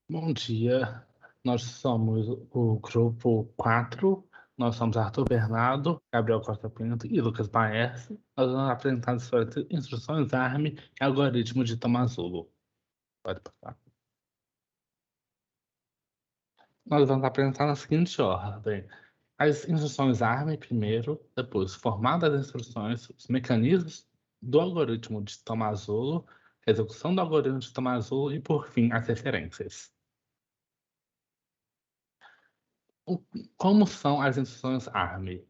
Bom dia, nós somos o grupo 4. Nós somos Arthur Bernardo, Gabriel Costa Pinto e Lucas Baerce. Nós vamos apresentar sobre instruções ARM e algoritmo de Tomasulo. Pode passar. Nós vamos apresentar na seguinte ordem: as instruções ARM primeiro, depois o formato das instruções, os mecanismos do algoritmo de Tomasulo, a execução do algoritmo de Tomasulo e, por fim, as referências. Como são as instruções ARM?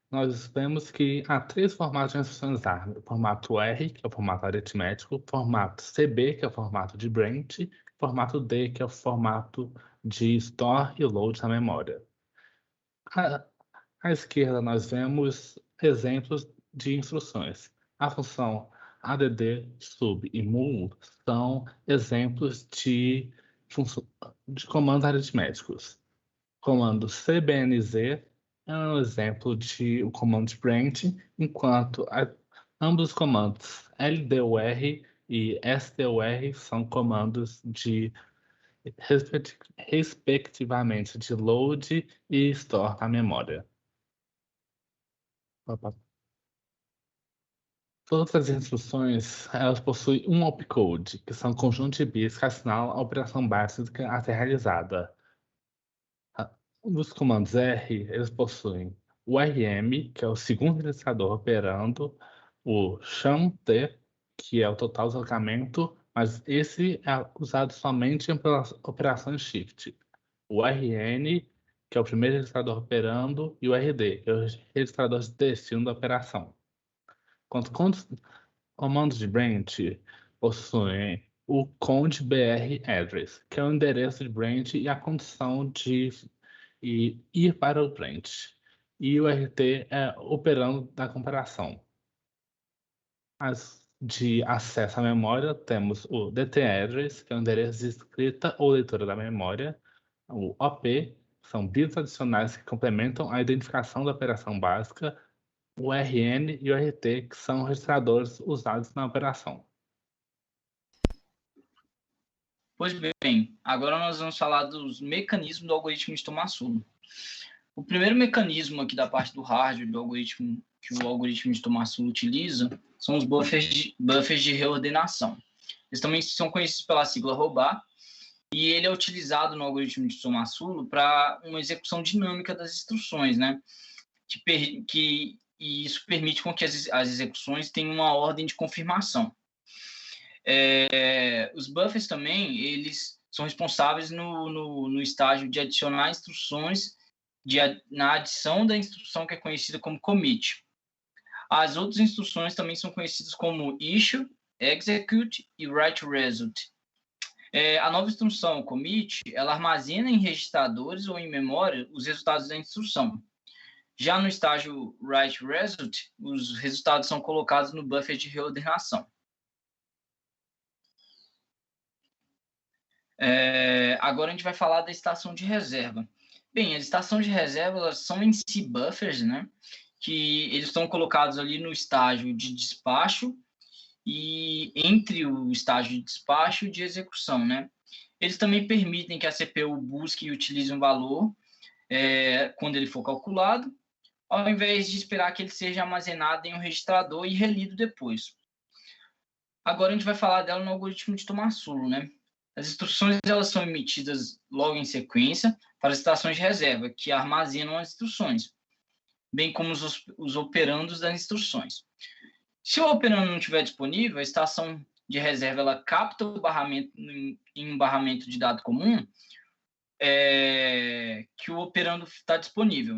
Nós vemos que há três formatos de instruções ARM: o formato R, que é o formato aritmético, o formato CB, que é o formato de branch, e o formato D, que é o formato de store e load na memória. À, à esquerda, nós vemos exemplos de instruções. A função add, sub e mul são exemplos de comandos aritméticos. Comando cbnz é um exemplo de o comando de branch, enquanto ambos os comandos ldor e stor são comandos de, respectivamente, de load e store na memória. Opa. Todas as instruções, elas possuem um opcode, que são conjuntos de bits que assinala a operação básica a ser realizada. Os comandos R, eles possuem o RM, que é o segundo registrador operando, o XAMT, que é o total deslocamento, mas esse é usado somente em operações shift. O RN, que é o primeiro registrador operando, e o RD, que é o registrador de destino da operação. Quanto comandos de branch possuem o cond br address, que é o endereço de branch e a condição de ir para o branch. E o RT é operando da comparação. As de acesso à memória, temos o DT address, que é o endereço de escrita ou leitura da memória. O OP são bits adicionais que complementam a identificação da operação básica. O RN e o RT, que são registradores usados na operação. Pois bem, agora nós vamos falar dos mecanismos do algoritmo de Tomasulo. O primeiro mecanismo aqui da parte do hardware do algoritmo que o algoritmo de Tomasulo utiliza são os buffers de reordenação. Eles também são conhecidos pela sigla ROBA, e ele é utilizado no algoritmo de Tomasulo para uma execução dinâmica das instruções, né? E isso permite com que as execuções tenham uma ordem de confirmação. Os buffers também, eles são responsáveis no estágio de adicionar instruções na adição da instrução que é conhecida como commit. As outras instruções também são conhecidas como issue, execute e write result. A nova instrução commit, ela armazena em registradores ou em memória os resultados da instrução. Já no estágio write result, os resultados são colocados no buffer de reordenação. Agora a gente vai falar da estação de reserva. Bem, as estações de reserva, elas são em si buffers, né? Que eles estão colocados ali no estágio de despacho e entre o estágio de despacho e de execução, né? Eles também permitem que a CPU busque e utilize um valor quando ele for calculado, ao invés de esperar que ele seja armazenado em um registrador e relido depois. Agora a gente vai falar dela no algoritmo de Tomasulo, né? As instruções, elas são emitidas logo em sequência para as estações de reserva, que armazenam as instruções, bem como os operandos das instruções. Se o operando não estiver disponível, a estação de reserva ela capta o barramento em um barramento de dado comum que o operando está disponível.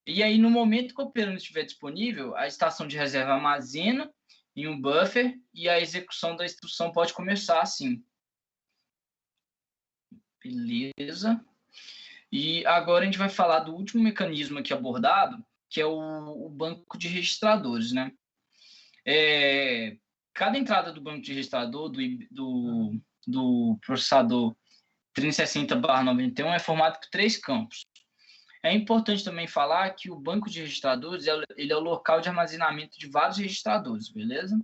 E aí, no momento que o operando estiver disponível, a estação de reserva armazena em um buffer e a execução da instrução pode começar assim. Beleza. E agora a gente vai falar do último mecanismo aqui abordado, que é o banco de registradores, né? Cada entrada do banco de registrador do processador 3060/91 é formado por 3 campos. É importante também falar que o banco de registradores ele é o local de armazenamento de vários registradores, beleza?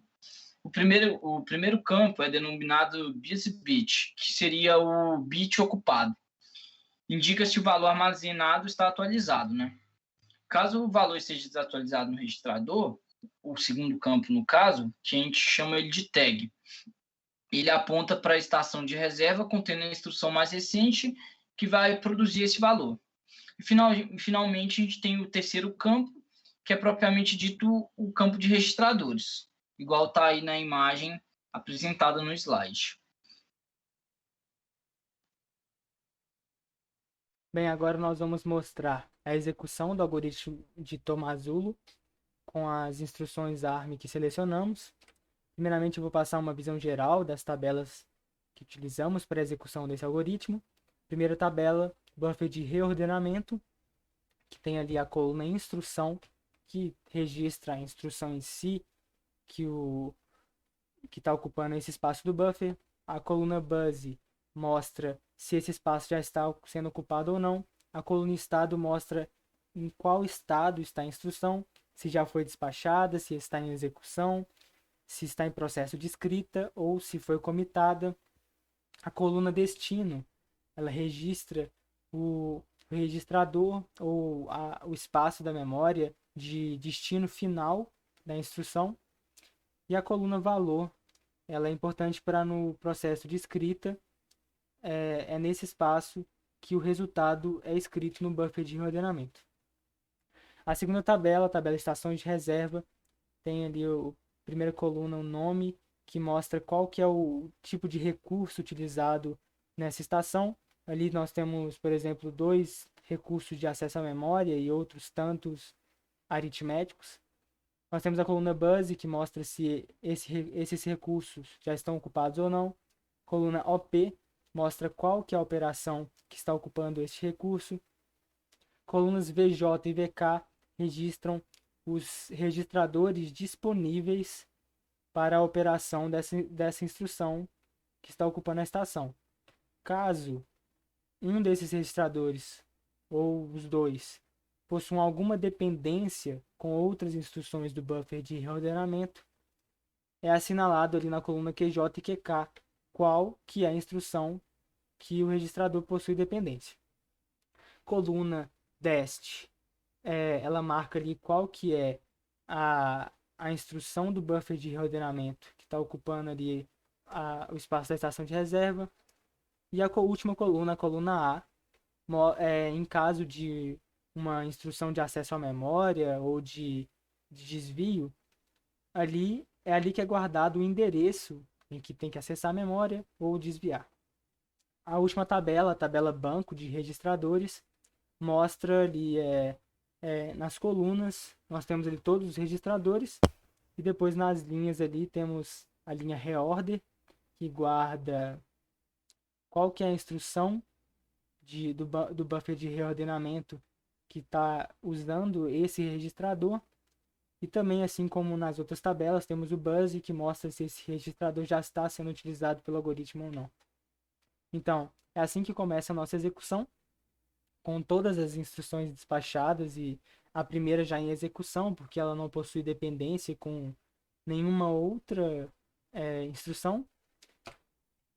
O primeiro campo é denominado busy-bit, que seria o bit ocupado. Indica se o valor armazenado está atualizado, né? Caso o valor esteja desatualizado no registrador, o segundo campo, no caso, que a gente chama ele de tag, ele aponta para a estação de reserva contendo a instrução mais recente que vai produzir esse valor. E finalmente, a gente tem o terceiro campo, que é propriamente dito o campo de registradores, igual está aí na imagem apresentada no slide. Bem, agora nós vamos mostrar a execução do algoritmo de Tomasulo com as instruções ARM que selecionamos. Primeiramente, eu vou passar uma visão geral das tabelas que utilizamos para a execução desse algoritmo. Primeira tabela, buffer de reordenamento, que tem ali a coluna instrução, que registra a instrução em si, que está ocupando esse espaço do buffer. A coluna buzz mostra se esse espaço já está sendo ocupado ou não. A coluna estado mostra em qual estado está a instrução, se já foi despachada, se está em execução, se está em processo de escrita ou se foi comitada. A coluna destino, ela registra o registrador ou o espaço da memória de destino final da instrução. E a coluna valor, ela é importante para no processo de escrita, é nesse espaço que o resultado é escrito no buffer de reordenamento. A segunda tabela, a tabela estações de reserva, tem ali a primeira coluna, o nome, que mostra qual que é o tipo de recurso utilizado nessa estação. Ali nós temos, por exemplo, 2 recursos de acesso à memória e outros tantos aritméticos. Nós temos a coluna buzz, que mostra se esses recursos já estão ocupados ou não. Coluna OP mostra qual que é a operação que está ocupando este recurso. Colunas VJ e VK registram os registradores disponíveis para a operação dessa instrução que está ocupando a estação. Caso um desses registradores, ou os dois, possuam alguma dependência com outras instruções do buffer de reordenamento, é assinalado ali na coluna QJ e QK qual que é a instrução que o registrador possui dependência. Coluna dest, ela marca ali qual que é a instrução do buffer de reordenamento que está ocupando ali o espaço da estação de reserva. E a última coluna, a coluna A, em caso de uma instrução de acesso à memória ou de desvio, é ali que é guardado o endereço em que tem que acessar a memória ou desviar. A última tabela, a tabela banco de registradores, mostra ali nas colunas, nós temos ali todos os registradores e depois nas linhas ali temos a linha reorder, que guarda qual que é a instrução do buffer de reordenamento que está usando esse registrador. E também, assim como nas outras tabelas, temos o buzz, que mostra se esse registrador já está sendo utilizado pelo algoritmo ou não. Então, é assim que começa a nossa execução, com todas as instruções despachadas e a primeira já em execução, porque ela não possui dependência com nenhuma outra instrução.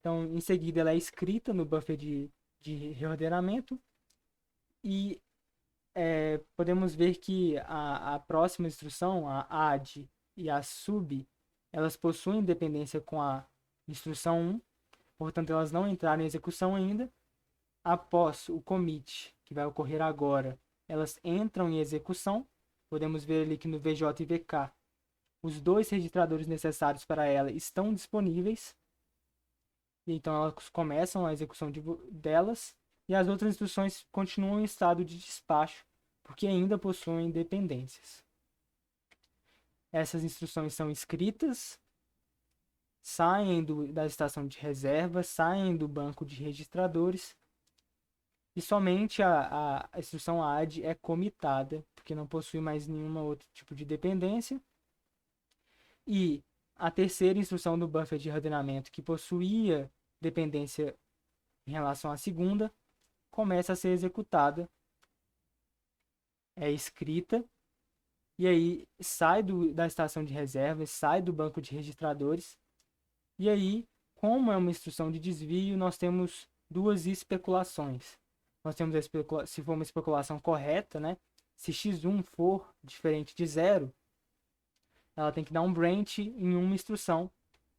Então, em seguida, ela é escrita no buffer de reordenamento e podemos ver que a próxima instrução, a add e a sub, elas possuem dependência com a instrução 1, portanto, elas não entraram em execução ainda. Após o commit, que vai ocorrer agora, elas entram em execução. Podemos ver ali que no VJ e VK, os 2 registradores necessários para ela estão disponíveis. E então elas começam a execução delas. E as outras instruções continuam em estado de despacho, porque ainda possuem dependências. Essas instruções são escritas, saem da estação de reserva, saem do banco de registradores. E somente a instrução add é comitada, porque não possui mais nenhum outro tipo de dependência. E a terceira instrução do buffer de ordenamento, que possuía dependência em relação à segunda, começa a ser executada. É escrita E aí sai da estação de reserva, sai do banco de registradores. E aí, como é uma instrução de desvio, nós temos duas especulações. Nós temos se for uma especulação correta, né? Se x1 for diferente de zero, ela tem que dar um branch em uma instrução.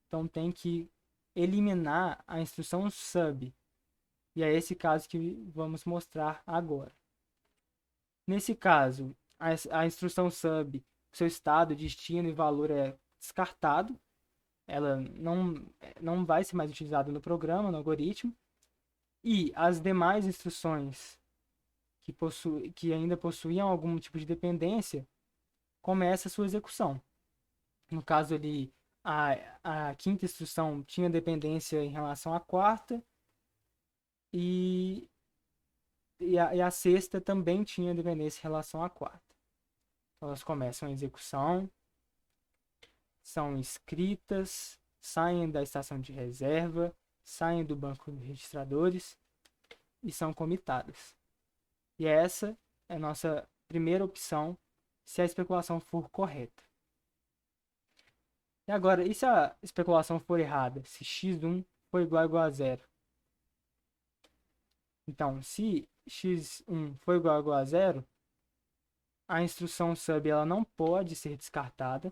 Então tem que eliminar a instrução sub. E é esse caso que vamos mostrar agora. Nesse caso, a instrução sub, seu estado, destino e valor é descartado. Ela não vai ser mais utilizada no programa, no algoritmo. E as demais instruções que ainda possuíam algum tipo de dependência, começa a sua execução. No caso ali, a quinta instrução tinha dependência em relação à quarta, e a sexta também tinha dependência em relação à quarta. Então, elas começam a execução, são escritas, saem da estação de reserva, saem do banco de registradores e são comitadas. E essa é a nossa primeira opção se a especulação for correta. E agora, e se a especulação for errada? Se x1 for igual a zero? Então, se x1 for igual a zero, a instrução sub ela não pode ser descartada.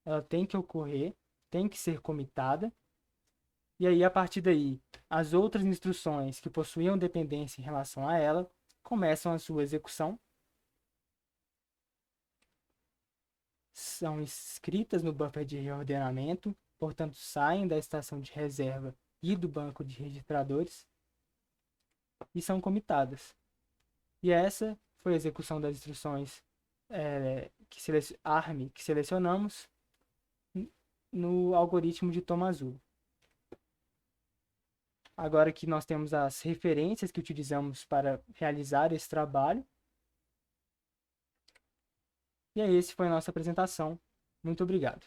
Ela tem que ocorrer, tem que ser comitada. E aí, a partir daí, as outras instruções que possuíam dependência em relação a ela começam a sua execução. São escritas no buffer de reordenamento, portanto, saem da estação de reserva e do banco de registradores e são comitadas. E essa foi a execução das instruções ARM que selecionamos no algoritmo de Tomasulo. Agora que nós temos as referências que utilizamos para realizar esse trabalho. E aí, essa foi a nossa apresentação. Muito obrigado.